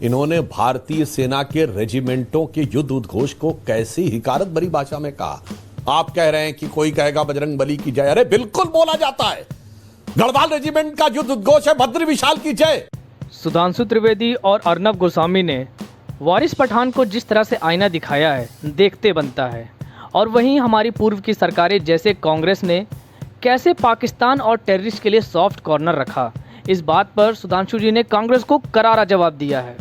इन्होंने भारतीय सेना के रेजिमेंटों के युद्ध उद्घोष को कैसी हिकारत भरी भाषा में कहा। आप कह रहे हैं कि कोई कहेगा बजरंग बली की जय, अरे बिल्कुल बोला जाता है। गढ़वाल रेजिमेंट का युद्ध उद्घोष है भद्र विशाल की जय। सुधांशु त्रिवेदी और अर्नब गोस्वामी ने वारिस पठान को जिस तरह से आईना दिखाया है, देखते बनता है। और वहीं हमारी पूर्व की सरकारें जैसे कांग्रेस ने कैसे पाकिस्तान और टेररिस्ट के लिए सॉफ्ट कॉर्नर रखा, इस बात पर सुधांशु जी ने कांग्रेस को करारा जवाब दिया है।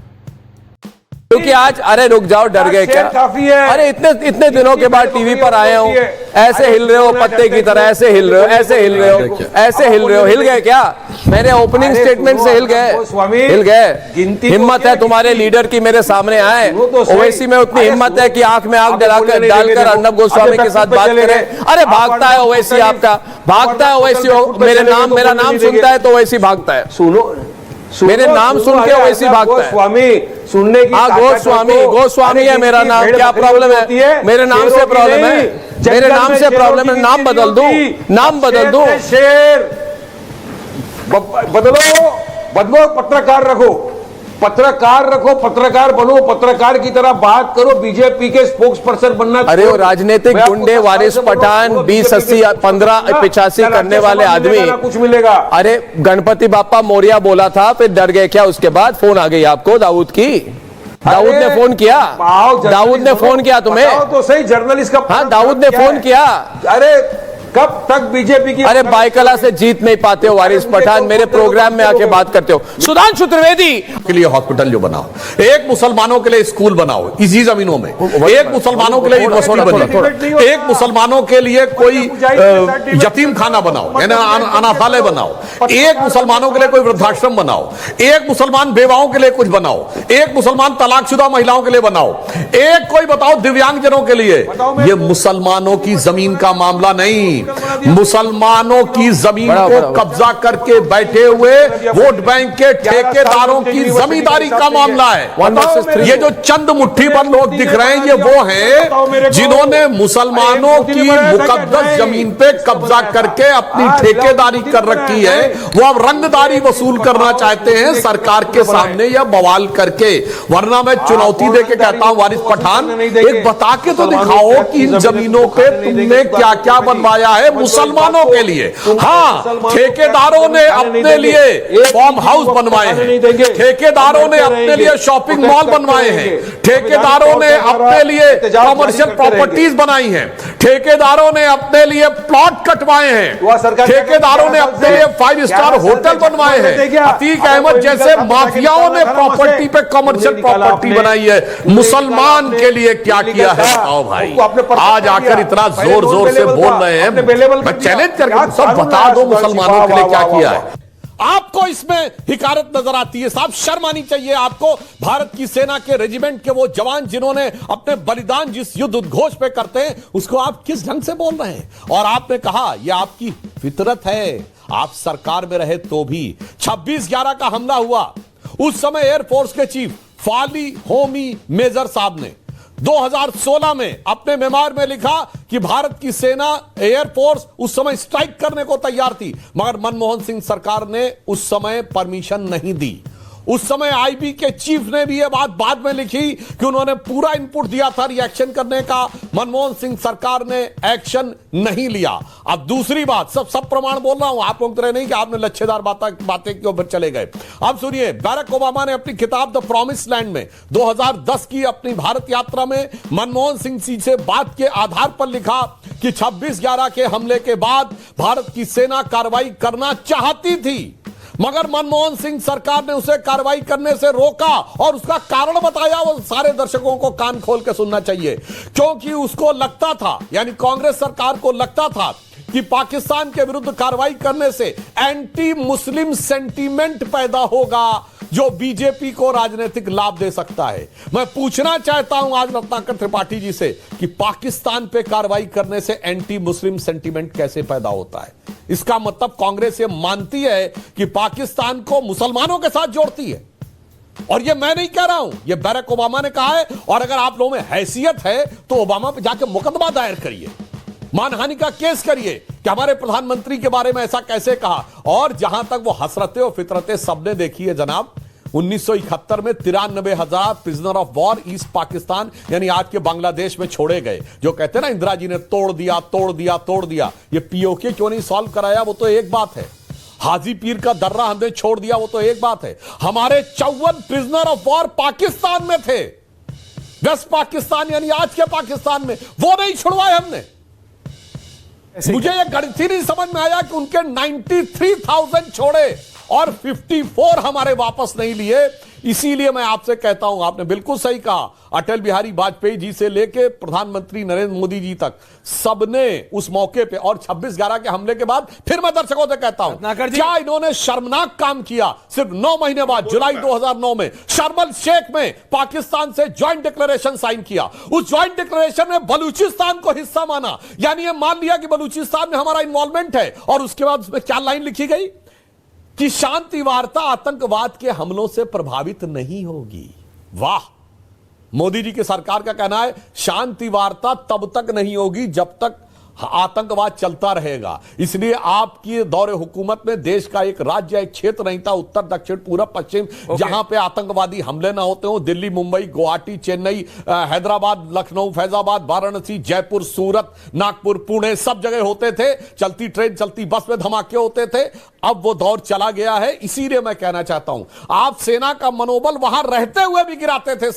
क्योंकि आज अरे रुक जाओ, डर गए क्या? काफी है। अरे इतने दिनों के बाद टीवी पर आए हो, ऐसे हिल रहे हो पत्ते की तरह, ऐसे हिल रहे हो, ऐसे हिल रहे हो, ऐसे हिल रहे हो। हिल गए क्या? मेरे ओपनिंग स्टेटमेंट से हिल गए? हिल गए? हिम्मत है तुम्हारे लीडर की मेरे सामने आए? ओवैसी में उतनी हिम्मत है कि आंख में आंख डालकर अर्नब गोस्वामी के साथ बात करें? अरे भागता है ओवैसी, आपका भागता है ओवैसी। मेरा नाम सुनता है तो ओवैसी भागता है। सुनो, मेरे नाम सुन के वैसी भागता है। स्वामी सुनने की गोस्वामी है मेरा नाम। क्या प्रॉब्लम है? मेरे नाम से प्रॉब्लम है? मेरे नाम से प्रॉब्लम है? नाम बदल दूं? नाम बदल दूं? शेर बदलो, पत्रकार रखो, पत्रकार बनो, पत्रकार की तरह बात करो। बीजेपी के स्पोक्स पर्सन बनना। अरे वो राजनीतिक गुंडे वारिस पठान 20, 80, 15, 85 करने वाले आदमी कुछ मिलेगा। अरे गणपति बापा मोरिया बोला था, फिर डर गए क्या? उसके बाद फोन आ गई आपको दाऊद की? दाऊद ने फोन किया? दाऊद ने फोन किया तुम्हें? तो सही जर्नलिस्ट का। हाँ, दाऊद ने फोन किया। अरे कब तक बीजेपी की? अरे बाइकला से जीत नहीं पाते हो वारिस पठान, मेरे प्रोग्राम में आके बात करते हो। सुधांशु त्रिवेदी के लिए हॉस्पिटल जो बनाओ, एक मुसलमानों के लिए स्कूल बनाओ इसी जमीनों में, एक मुसलमानों के लिए यूनिवर्सिटी बनी, एक मुसलमानों के लिए कोई यतीम खाना बनाओ, अनाथालय बनाओ, एक मुसलमानों के लिए कोई वृद्धाश्रम बनाओ, एक मुसलमान बेवाओं के लिए कुछ बनाओ, एक मुसलमान तलाकशुदा महिलाओं के लिए बनाओ, एक कोई बताओ दिव्यांगजनों के लिए। ये मुसलमानों की जमीन का मामला नहीं, मुसलमानों की जमीन को कब्जा करके बैठे हुए वोट बैंक के ठेकेदारों की जमींदारी का मामला है। ये जो चंद मुट्ठी भर लोग दिख रहे हैं, ये वो हैं जिन्होंने मुसलमानों की मुकद्दस जमीन पे कब्जा करके अपनी ठेकेदारी कर रखी है। वो अब रंगदारी वसूल करना चाहते हैं सरकार के सामने या बवाल करके। वरना मैं चुनौती देके कहता हूं वारिस पठान, एक बता के तो दिखाओ कि इन जमीनों पे तुमने क्या क्या बनवाया है मुसलमानों के लिए। हाँ, ठेकेदारों ने अपने लिए फार्म हाउस बनवाए हैं, ठेकेदारों ने अपने लिए शॉपिंग मॉल बनवाए हैं, ठेकेदारों ने अपने लिए कमर्शियल प्रॉपर्टीज बनाई हैं, ठेकेदारों ने अपने लिए प्लॉट कटवाए हैं, ठेकेदारों ने अपने लिए 5 स्टार होटल बनवाए हैं। अतीक अहमद जैसे माफियाओं ने प्रॉपर्टी पे कमर्शियल प्रॉपर्टी बनाई है। मुसलमान के लिए क्या किया है बताओ भाई? आज आकर इतना जोर जोर से बोल रहे हैं, मैं चैलेंज करके सब बता दो मुसलमानों के लिए क्या किया है। आपको इसमें हिकारत नजर आती है साहब, शर्म आनी चाहिए आपको। भारत की सेना के रेजिमेंट के वो जवान जिन्होंने अपने बलिदान जिस युद्ध उद्घोष पे करते हैं, उसको आप किस ढंग से बोल रहे हैं? और आपने कहा यह आपकी फितरत है, आप सरकार में रहे तो भी। 26/11 का हमला हुआ, उस समय एयरफोर्स के चीफ फाली होमी मेजर साहब ने 2016 में अपने मेमोर में लिखा कि भारत की सेना एयरफोर्स उस समय स्ट्राइक करने को तैयार थी, मगर मनमोहन सिंह सरकार ने उस समय परमिशन नहीं दी। उस समय आईबी के चीफ ने भी यह बात बाद में लिखी कि उन्होंने पूरा इनपुट दिया था रिएक्शन करने का, मनमोहन सिंह सरकार ने एक्शन नहीं लिया। अब दूसरी बात, सब प्रमाण बोल रहा हूं, आप लोग नहीं कि आपने लच्छेदार बातें के ऊपर चले गए। अब सुनिए, बराक ओबामा ने अपनी किताब द प्रॉमिस लैंड में 2010 की अपनी भारत यात्रा में मनमोहन सिंह जी से बात के आधार पर लिखा कि 26/11 के हमले के बाद भारत की सेना कार्रवाई करना चाहती थी, मगर मनमोहन सिंह सरकार ने उसे कार्रवाई करने से रोका और उसका कारण बताया। वो सारे दर्शकों को कान खोल के सुनना चाहिए, क्योंकि उसको लगता था, यानी कांग्रेस सरकार को लगता था कि पाकिस्तान के विरुद्ध कार्रवाई करने से एंटी मुस्लिम सेंटीमेंट पैदा होगा जो बीजेपी को राजनीतिक लाभ दे सकता है। मैं पूछना चाहता हूं आज रत्नाकर त्रिपाठी जी से कि पाकिस्तान पे कार्रवाई करने से एंटी मुस्लिम सेंटीमेंट कैसे पैदा होता है? इसका मतलब कांग्रेस ये मानती है कि पाकिस्तान को मुसलमानों के साथ जोड़ती है। और ये मैं नहीं कह रहा हूं, ये बराक ओबामा ने कहा है। और अगर आप लोगों में हैसियत है तो ओबामा पे जाके मुकदमा दायर करिए, मानहानि का केस करिए कि हमारे प्रधानमंत्री के बारे में ऐसा कैसे कहा। और जहां तक वो हसरतें और फितरतें सबने देखी है जनाब, 1971 में 93,000 prisoner of war east Pakistan यानी आज के बांग्लादेश में छोड़े गए। जो कहते हैं ना इंदिरा जी ने तोड़ दिया तोड़ दिया तोड़ दिया, ये पीओके क्यों नहीं सॉल्व कराया वो तो एक बात है। हाजी पीर का दर्रा हमने छोड़ दिया वो तो एक बात है। हमारे 54 प्रिजनर ऑफ वॉर पाकिस्तान में थे, वेस्ट पाकिस्तान यानी आज के पाकिस्तान में, वो नहीं छुड़वाए हमने। मुझे यह गणित ही नहीं समझ में आया कि उनके 93,000 छोड़े और 54 हमारे वापस नहीं लिए। इसीलिए मैं आपसे कहता हूं, आपने बिल्कुल सही कहा, अटल बिहारी वाजपेयी जी से लेके प्रधानमंत्री नरेंद्र मोदी जी तक सबने उस मौके पे, और 26/11 के हमले के बाद फिर मैं दर्शकों से कहता हूं, क्या इन्होंने शर्मनाक काम किया। सिर्फ 9 महीने बाद जुलाई 2009 में शर्म अल शेख में पाकिस्तान से ज्वाइंट डिक्लेरेशन साइन किया। उस ज्वाइंट डिक्लेरेशन में बलूचिस्तान को हिस्सा माना, यानी ये मान लिया कि बलूचिस्तान में हमारा इन्वॉल्वमेंट है। और उसके बाद उसमें क्या लाइन लिखी गई कि शांति वार्ता आतंकवाद के हमलों से प्रभावित नहीं होगी। वाह, मोदी जी की सरकार का कहना है शांति वार्ता तब तक नहीं होगी जब तक आतंकवाद चलता रहेगा। इसलिए आपकी दौरे हुकूमत में देश का एक राज्य एक क्षेत्र नहीं था, उत्तर दक्षिण पूरब पश्चिम, जहां पे आतंकवादी हमले ना होते हो। दिल्ली, मुंबई, गुवाहाटी, चेन्नई, हैदराबाद, लखनऊ, फैजाबाद, वाराणसी, जयपुर, सूरत, नागपुर, पुणे, सब जगह होते थे। चलती ट्रेन चलती बस में धमाके होते थे। अब वो दौर चला गया है। इसीलिए मैं कहना चाहता हूं, आप सेना का मनोबल वहां रहते हुए भी गिराते थे।